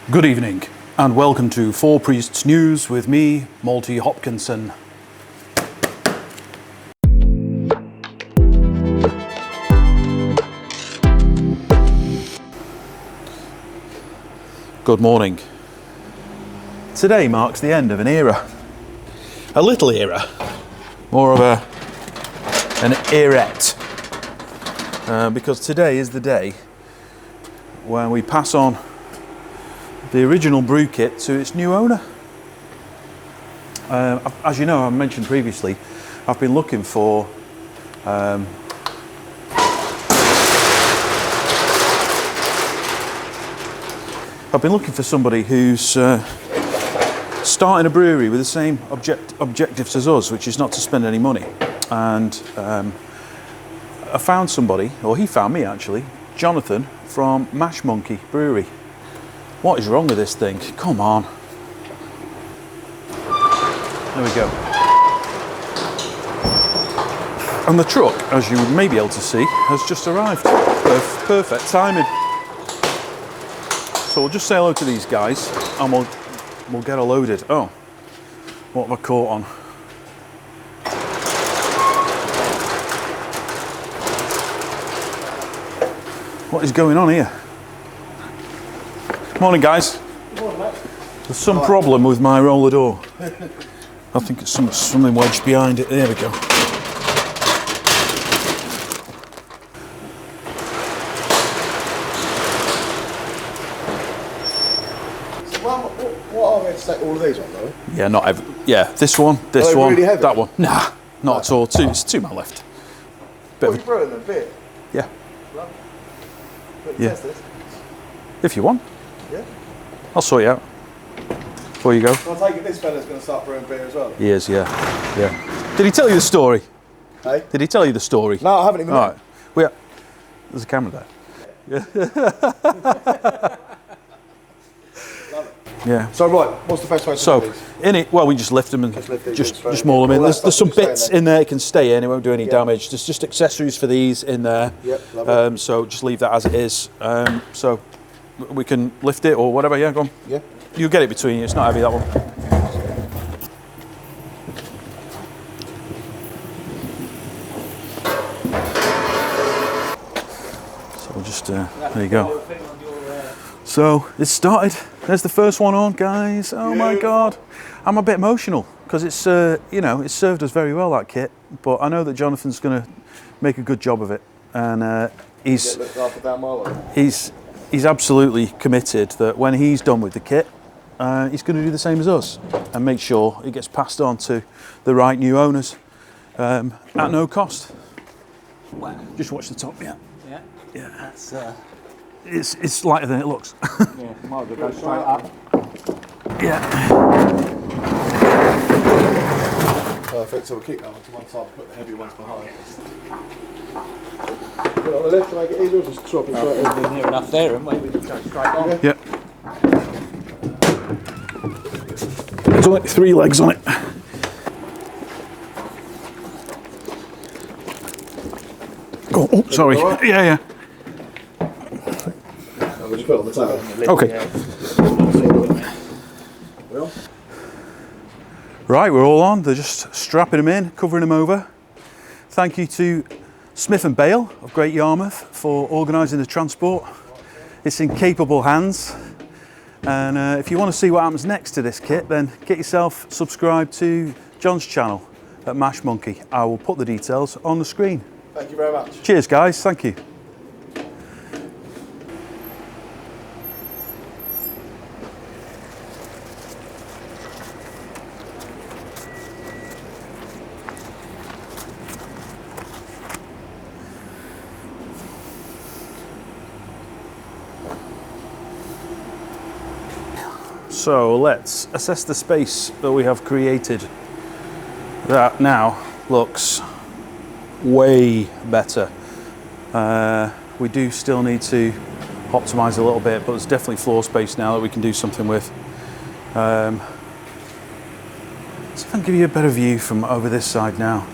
Good evening, and welcome to Four Priests News with me, Malty Hopkinson. Good morning. Today marks the end of an era. A little era. More of an erette. Because today is the day when we pass on the original brew kit to its new owner. As you know, I mentioned previously, I've been looking for somebody who's starting a brewery with the same objectives as us, which is not to spend any money. And I found somebody, or he found me actually, Jonathan from Mash Monkey Brewery. What is wrong with this thing? Come on. There we go. And the truck, as you may be able to see, has just arrived. Perfect timing. So we'll just say hello to these guys and we'll get her loaded. Oh, what have I caught on? What is going on here? Morning, guys. Good morning, mate. There's some problem with my roller door. I think it's something wedged behind it. There we go. So what are they? All of these ones, though? Yeah, not every. Yeah, this one, really heavy? that one. Nah, not at all. It's two man left. Bit What of are you brewing them? Beer? yeah, Lovely. Yeah. Test this? if you want, Yeah. I'll sort you out. Before you go. So I take it this fella's going to start brewing beer as well? He is, yeah. Did he tell you the story? Hey? Did he tell you the story? No, I haven't even. All right. Well, yeah. There's a camera there. Love it. Yeah. So right, what's the best way to So, do these? in it, well, we just lift them and Just lift these just straight maul them in. in. All that There's some stuff will stay bits in there. in there, it can stay in, it won't do any Yeah. damage. There's just accessories for these in there. Yep, lovely. So just leave that as it is. So we can lift it or whatever, yeah, go on. Yeah. You'll get it between you, it's not heavy, that one. So we'll just, there you go. So it's started. There's the first one on, guys. Oh my God. I'm a bit emotional because it's, it's served us very well, that kit. But I know that Jonathan's going to make a good job of it. And Get looked after down my way. he's absolutely committed that when he's done with the kit, he's going to do the same as us and make sure it gets passed on to the right new owners at no cost. Wow. Just watch the top, yeah. Yeah. Yeah. That's It's lighter than it looks. yeah, might as well go straight up. Yeah. Perfect. So we'll keep that one to one side and put the heavy ones behind. Put it on the left to make it easier, or just swap it straight in. We've been near enough there, haven't we? We can go straight on. Yeah. Yep. There's only 3 legs on it. Oh, sorry. All right? Yeah. We'll just put it on the table. Okay. Well, Right, we're all on. They're just strapping them in, covering them over. Thank you to Smith and Bale of Great Yarmouth for organising the transport. It's in capable hands. And if you want to see what happens next to this kit, then get yourself subscribed to John's channel at Mash Monkey. I will put the details on the screen. thank you very much. Cheers, guys. Thank you. So let's assess the space that we have created. That now looks way better. We do still need to optimize a little bit, but there's definitely floor space now that we can do something with. So if I can give you a better view from over this side now.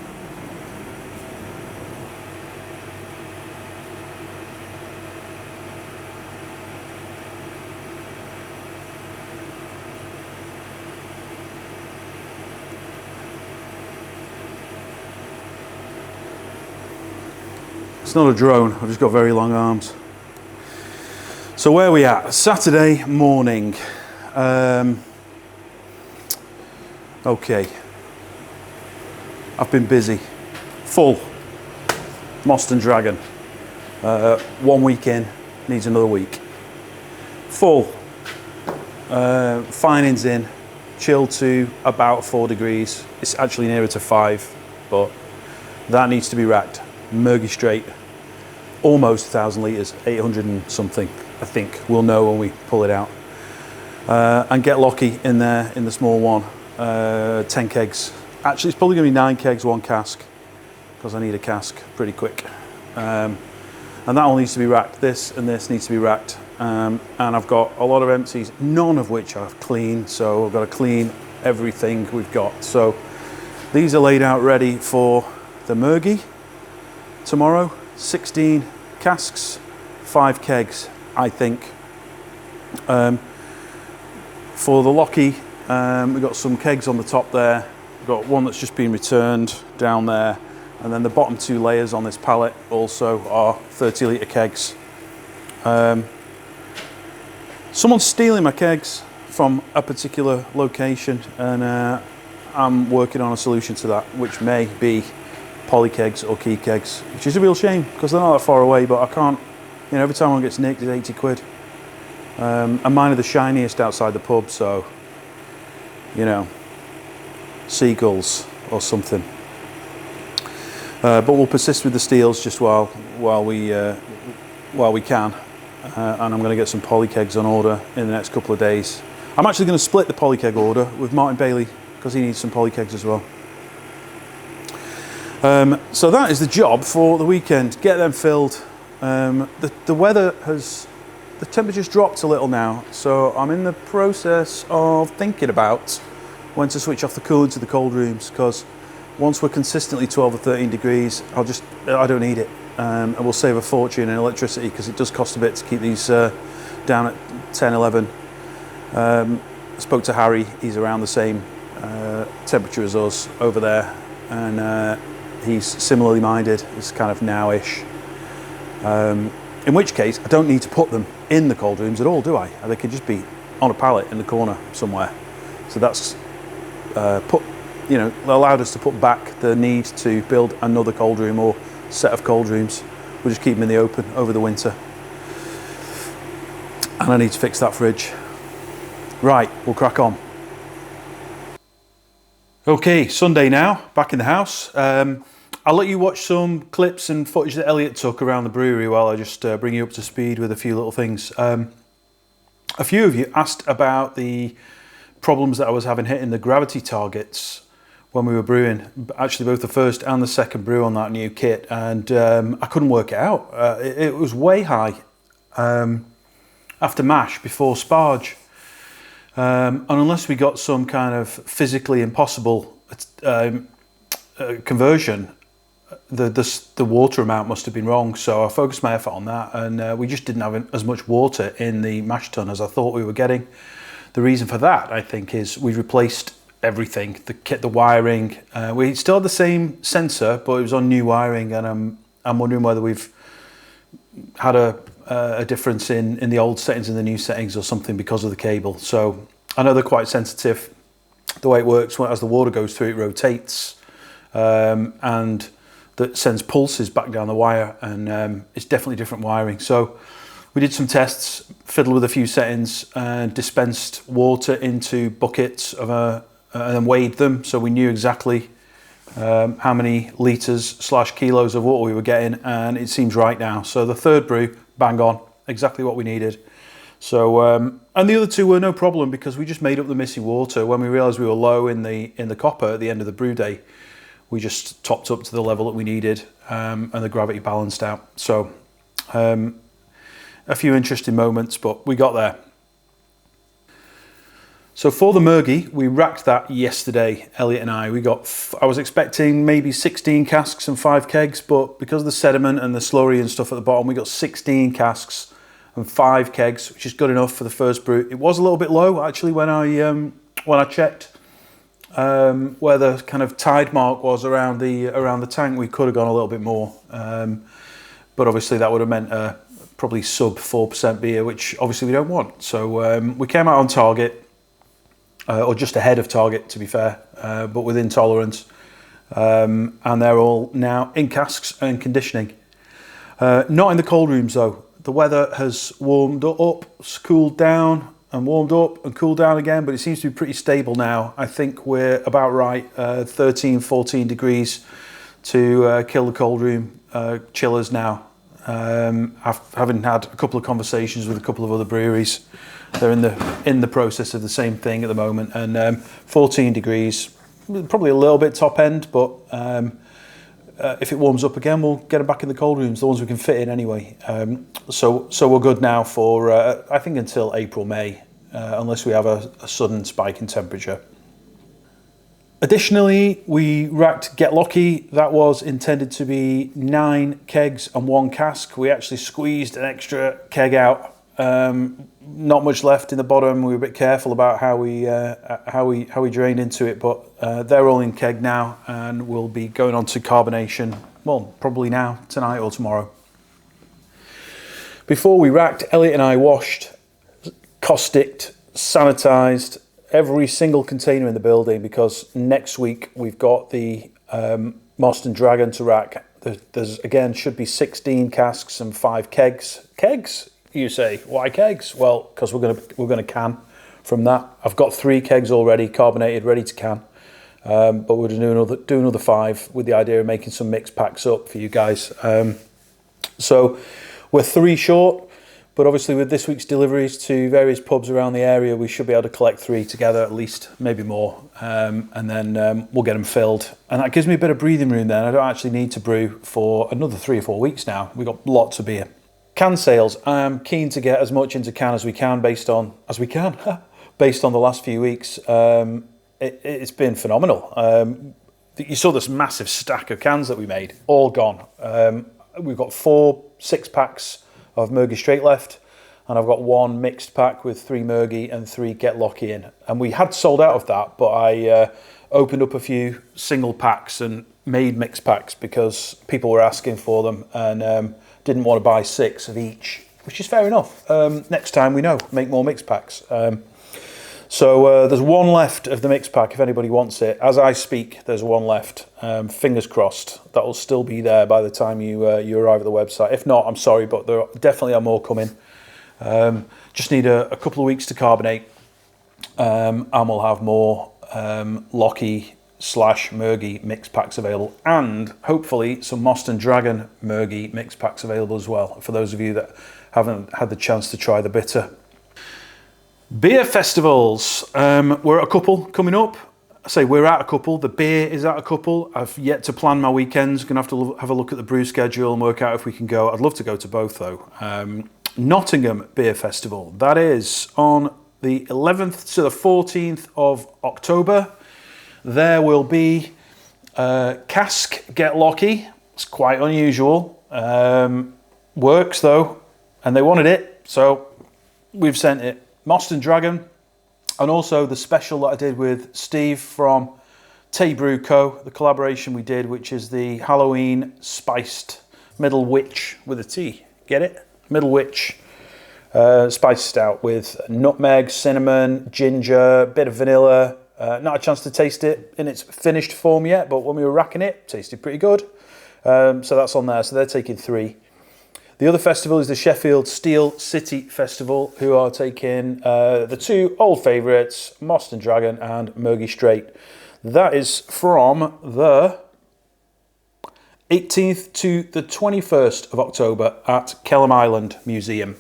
It's not a drone, I've just got very long arms. So where are we at? Saturday morning. Okay. I've been busy. Full. Most and Dragon. 1 week in, needs another week. Full. Fining's in. Chill to about 4 degrees. It's actually nearer to 5, but that needs to be racked. Murgy straight. Almost 1,000 litres, 800 and something, I think. We'll know when we pull it out. And get Lockie in there in the small one. 10 kegs. Actually, it's probably going to be 9 kegs, 1 cask, because I need a cask pretty quick. And that all needs to be racked. This and this needs to be racked. And I've got a lot of empties, none of which I've cleaned. So I've got to clean everything we've got. So these are laid out ready for the Murgy tomorrow. 16 casks, 5 kegs, I think. For the Lockie, we've got some kegs on the top there. We've got one that's just been returned down there. And then the bottom 2 layers on this pallet also are 30 litre kegs. Someone's stealing my kegs from a particular location, and I'm working on a solution to that, which may be poly kegs or key kegs, which is a real shame because they're not that far away, but I can't, you know, every time one gets nicked it's 80 quid. And mine are the shiniest outside the pub, so, you know, seagulls or something. But we'll persist with the steels just while we can. And I'm going to get some poly kegs on order in the next couple of days. I'm actually going to split the poly keg order with Martin Bailey because he needs some poly kegs as well. So that is the job for the weekend. Get them filled. The weather has, the temperature's dropped a little now, so I'm in the process of thinking about when to switch off the coolant to the cold rooms, because once we're consistently 12 or 13 degrees, I don't need it. And we'll save a fortune in electricity because it does cost a bit to keep these down at 10, 11. I spoke to Harry, he's around the same temperature as us over there, and he's similarly minded. It's kind of now-ish. In which case, I don't need to put them in the cold rooms at all, do I? They could just be on a pallet in the corner somewhere. So that's allowed us to put back the need to build another cold room or set of cold rooms. We'll just keep them in the open over the winter. And I need to fix that fridge. Right, we'll crack on. Okay, Sunday now, back in the house. I'll let you watch some clips and footage that Elliot took around the brewery while I just bring you up to speed with a few little things. A few of you asked about the problems that I was having hitting the gravity targets when we were brewing, actually both the first and the second brew on that new kit, and I couldn't work it out. It was way high after mash, before sparge. And unless we got some kind of physically impossible conversion, the water amount must have been wrong. So I focused my effort on that, and we just didn't have as much water in the mash tun as I thought we were getting. The reason for that, I think, is we replaced everything, the kit, the wiring. We still had the same sensor, but it was on new wiring, and I'm wondering whether we've had a difference in the old settings and the new settings or something because of the cable. So I know they're quite sensitive. The way it works, as the water goes through, it rotates, and that sends pulses back down the wire, and it's definitely different wiring. So we did some tests, fiddled with a few settings, and dispensed water into buckets and then weighed them, so we knew exactly how many litres / kilos of water we were getting, and it seems right now. So the third brew, bang on, exactly what we needed. So and the other two were no problem because we just made up the missing water. When we realised we were low in the copper at the end of the brew day, we just topped up to the level that we needed, and the gravity balanced out. So a few interesting moments, but we got there. So for the Murgy, we racked that yesterday, Elliot and I. I was expecting maybe 16 casks and 5 kegs, but because of the sediment and the slurry and stuff at the bottom, we got 16 casks and 5 kegs, which is good enough for the first brew. It was a little bit low actually when I checked where the kind of tide mark was around the tank. We could have gone a little bit more, but obviously that would have meant probably sub 4% beer, which obviously we don't want. So we came out on target, or just ahead of target to be fair, but within tolerance. And they're all now in casks and conditioning. Not in the cold rooms though. The weather has warmed up, cooled down, and warmed up and cooled down again, but it seems to be pretty stable now. I think we're about right, 13, 14 degrees to kill the cold room chillers now. Having had a couple of conversations with a couple of other breweries, they're in the process of the same thing at the moment, and 14 degrees, probably a little bit top end, but if it warms up again, we'll get them back in the cold rooms, the ones we can fit in anyway. So we're good now for, I think, until April, May, unless we have a sudden spike in temperature. Additionally, we racked Get Lucky. That was intended to be 9 kegs and 1 cask. We actually squeezed an extra keg out. Not much left in the bottom. We were a bit careful about how we drained into it, but they're all in keg now, and we'll be going on to carbonation. Well, probably now, tonight or tomorrow. Before we racked, Elliot and I washed, causticed, sanitized every single container in the building, because next week we've got the Most and Dragon to rack. There's again should be 16 casks and 5 kegs. Kegs? You say, why kegs? Well, because we're gonna can from that. I've got 3 kegs already, carbonated, ready to can. But we're gonna do another 5 with the idea of making some mixed packs up for you guys. So we're 3 short, but obviously with this week's deliveries to various pubs around the area, we should be able to collect 3 together at least, maybe more, and then we'll get them filled. And that gives me a bit of breathing room then. I don't actually need to brew for another 3 or 4 weeks now. We've got lots of beer. Can sales, I'm keen to get as much into can as we can based on the last few weeks. It's been phenomenal. You saw this massive stack of cans that we made, all gone. We've got 4 6-packs of Murgy Straight left, and I've got 1 mixed pack with 3 Murgy and 3 Get Lucky in. And we had sold out of that, but I opened up a few single packs and made mixed packs because people were asking for them, and didn't want to buy 6 of each, which is fair enough. Next time we know, make more mixed packs. So there's 1 left of the mixed pack if anybody wants it. As I speak, there's 1 left. Fingers crossed that will still be there by the time you arrive at the website. If not, I'm sorry, but there definitely are more coming. Just need a couple of weeks to carbonate, and we'll have more Lockie / Murgy mix packs available, and hopefully some Most and Dragon Murgy mix packs available as well, for those of you that haven't had the chance to try the bitter. Beer festivals, we're at a couple coming up. I say we're at a couple, the beer is at a couple. I've yet to plan my weekends, gonna have to have a look at the brew schedule and work out if we can go. I'd love to go to both though. Nottingham Beer Festival, that is on the 11th to the 14th of October. There will be cask Get Lucky. It's quite unusual. Works though, and they wanted it, so we've sent it. Most and Dragon, and also the special that I did with Steve from Tay Brew Co., the collaboration we did, which is the Halloween spiced Middle Witch with a T. Get it? Middle Witch spiced stout with nutmeg, cinnamon, ginger, bit of vanilla. Not a chance to taste it in its finished form yet, but when we were racking it, tasted pretty good. So that's on there. So they're taking 3. The other festival is the Sheffield Steel City Festival, who are taking the 2 old favourites, Most and Dragon and Murgy Straight. That is from the 18th to the 21st of October at Kelham Island Museum.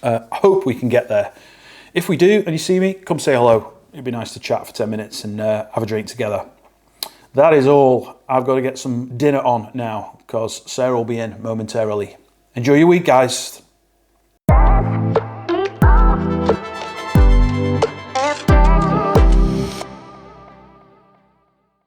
Hope we can get there. If we do and you see me, come say hello. It'd be nice to chat for 10 minutes and have a drink together. That is all. I've got to get some dinner on now because Sarah will be in momentarily. Enjoy your week, guys.